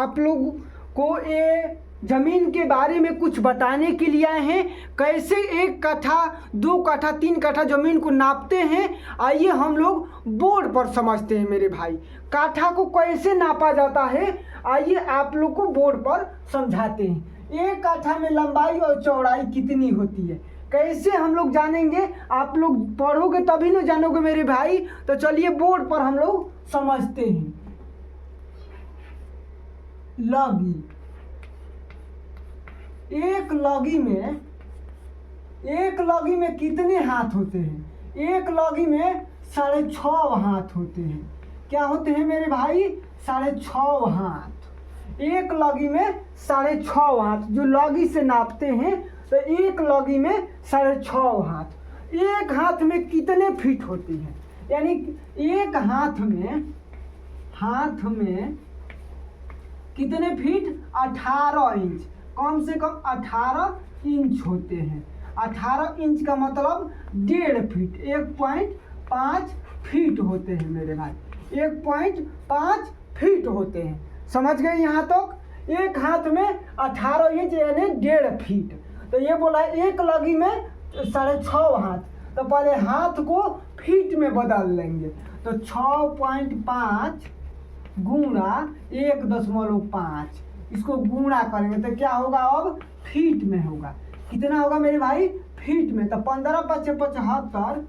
आप लोग को ये ज़मीन के बारे में कुछ बताने के लिए आए हैं। कैसे 1 कट्ठा 2 कट्ठा 3 कट्ठा ज़मीन को नापते हैं, आइए हम लोग बोर्ड पर समझते हैं मेरे भाई। काठा को कैसे नापा जाता है, आइए आप लोग को बोर्ड पर समझाते हैं। 1 कट्ठा में लंबाई और चौड़ाई कितनी होती है, कैसे हम लोग जानेंगे? आप लोग पढ़ोगे तभी ना जानोगे मेरे भाई। तो चलिए बोर्ड पर हम लोग समझते हैं। लॉगी, एक लॉगी में कितने हाथ होते हैं? एक लॉगी में 6.5 हाथ होते हैं। क्या होते हैं मेरे भाई? 6.5 हाथ। एक लॉगी में 6.5 हाथ, जो लॉगी से नापते हैं तो एक लॉगी में 6.5 हाथ। एक हाथ में कितने फीट होती है? यानी एक हाथ में कितने फीट? 18 इंच, कम से कम 18 इंच होते हैं। 18 इंच का मतलब 1.5 फीट, 1.5 फीट होते हैं मेरे भाई, 1.5 फीट होते हैं। समझ गए यहाँ तक? एक हाथ में 18 इंच यानी 1.5 फीट। तो ये बोला एक लगी में 6.5 हाथ, तो पहले हाथ को फीट में बदल लेंगे। तो 6.5 गुणा 1.5, इसको गुणा करेंगे तो क्या होगा? अब फीट में होगा। कितना होगा मेरे भाई? फीट में। तो 15 × 5 = 75,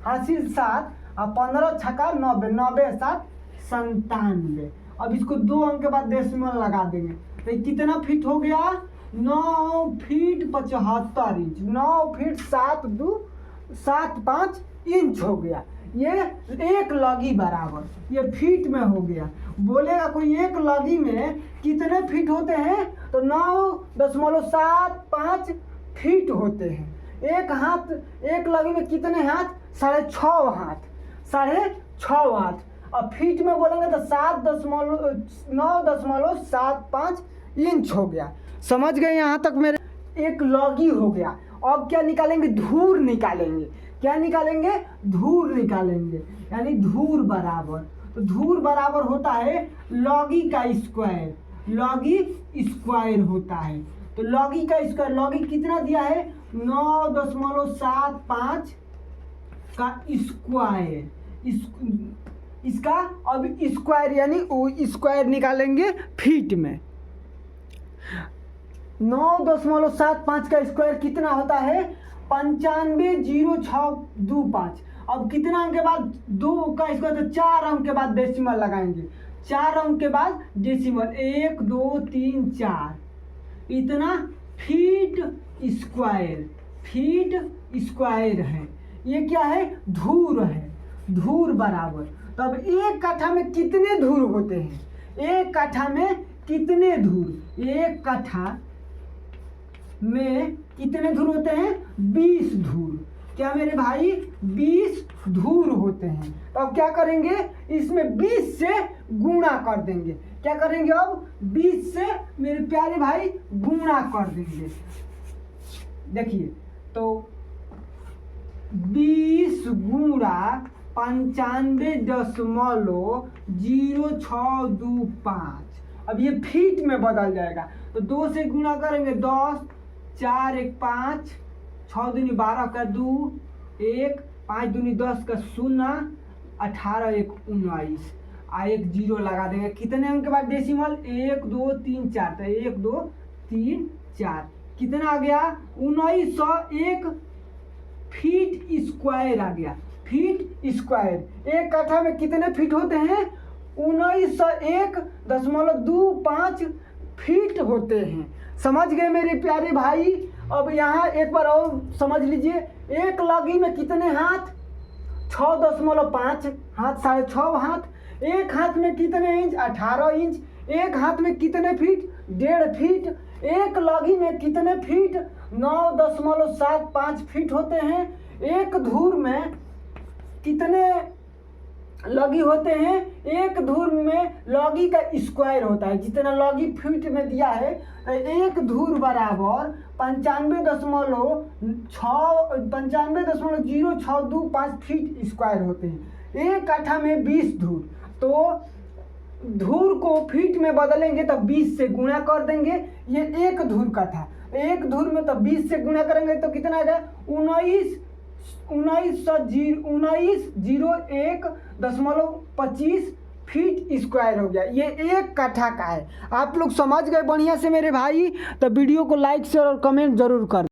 हासिल 7 और 15 छक्का 90, 90 7 97। अब इसको 2 अंक के बाद डेसिमल लगा देंगे तो ये कितना फीट हो गया? 9 फीट 75 इंच, 9 फीट 7.275 इंच हो गया। ये एक लगी बराबर, ये फीट में हो गया। बोलेगा कोई एक लगी में कितने फीट होते हैं, तो 9.75 फीट होते हैं। एक हाथ, एक लगी में कितने हाथ? 6.5 हाथ, 6.5 हाथ। और फीट में बोलेंगे तो 9.75 इंच हो गया। समझ गए यहाँ तक मेरे? एक लॉगी हो गया। अब क्या निकालेंगे? धूर निकालेंगे। क्या निकालेंगे? धूर निकालेंगे, यानी धूर बराबर। तो धूर बराबर होता है लॉगी का स्क्वायर, लॉगी स्क्वायर होता है। तो लॉगी का स्क्वायर, लॉगी कितना दिया है? 9.75 का स्क्वायर, इसका अब स्क्वायर यानी स्क्वायर निकालेंगे फीट में। 9.75 का स्क्वायर कितना होता है? 950625। अब कितना अंक के बाद 2 का स्क्वायर? तो 4 अंक के बाद डेसिमल लगाएंगे, 4 अंक के बाद डेसिमल, 1 2 3 4, इतना फीट स्क्वायर है। ये क्या है? धूर है, धूर बराबर। तब एक कट्ठा में कितने धूर होते हैं? एक कट्ठा में कितने धूर? एक कट्ठा में कितने धूर होते हैं? 20 धूर। क्या मेरे भाई? 20 धूर होते हैं। तो अब क्या करेंगे? इसमें 20 से गुणा कर देंगे। क्या करेंगे? अब 20 से मेरे प्यारे भाई गुणा कर देंगे। देखिए तो 20 गुणा 95.0625। अब ये फीट में बदल जाएगा। तो 2 से गुणा करेंगे 10, 4 1 5, 6 दूनी 12 का 2, 1 5 दूनी 10 का 0, 18 1 19, 1 0 लगा देंगे। कितने अंक के बाद डेसिमल? 1 2 3 4, तो 1 2 3 4, कितना आ गया? 1901 फीट स्क्वायर आ गया। Feet square. एक कट्ठा में कितने फीट होते हैं? 1901.25 फीट होते हैं। समझ गए मेरे प्यारे भाई? अब यहाँ एक बार और समझ लीजिए। एक लगी में कितने हाथ? 6.5 हाथ, 6.5 हाथ। एक हाथ में कितने इंच? 18 इंच। एक हाथ में कितने फीट? 1.5 फीट। एक लगी में कितने फीट? 9.75 फीट होते हैं। एक धूर में कितने लॉगी होते हैं? एक धूर में लॉगी का स्क्वायर होता है, जितना लॉगी फीट में दिया है। एक धूर बराबर 95.0625 फीट स्क्वायर होते हैं। एक कट्ठा में 20 धूर, तो धूर को फीट में बदलेंगे तो 20 से गुणा कर देंगे। ये 1 धूर का था, 1 धूर में तो 20 से गुणा करेंगे तो कितना आ गया 19.01.25 फीट स्क्वायर हो गया। ये 1 कट्ठा का है। आप लोग समझ गए बढ़िया से मेरे भाई? तो वीडियो को लाइक शेयर और कमेंट जरूर कर।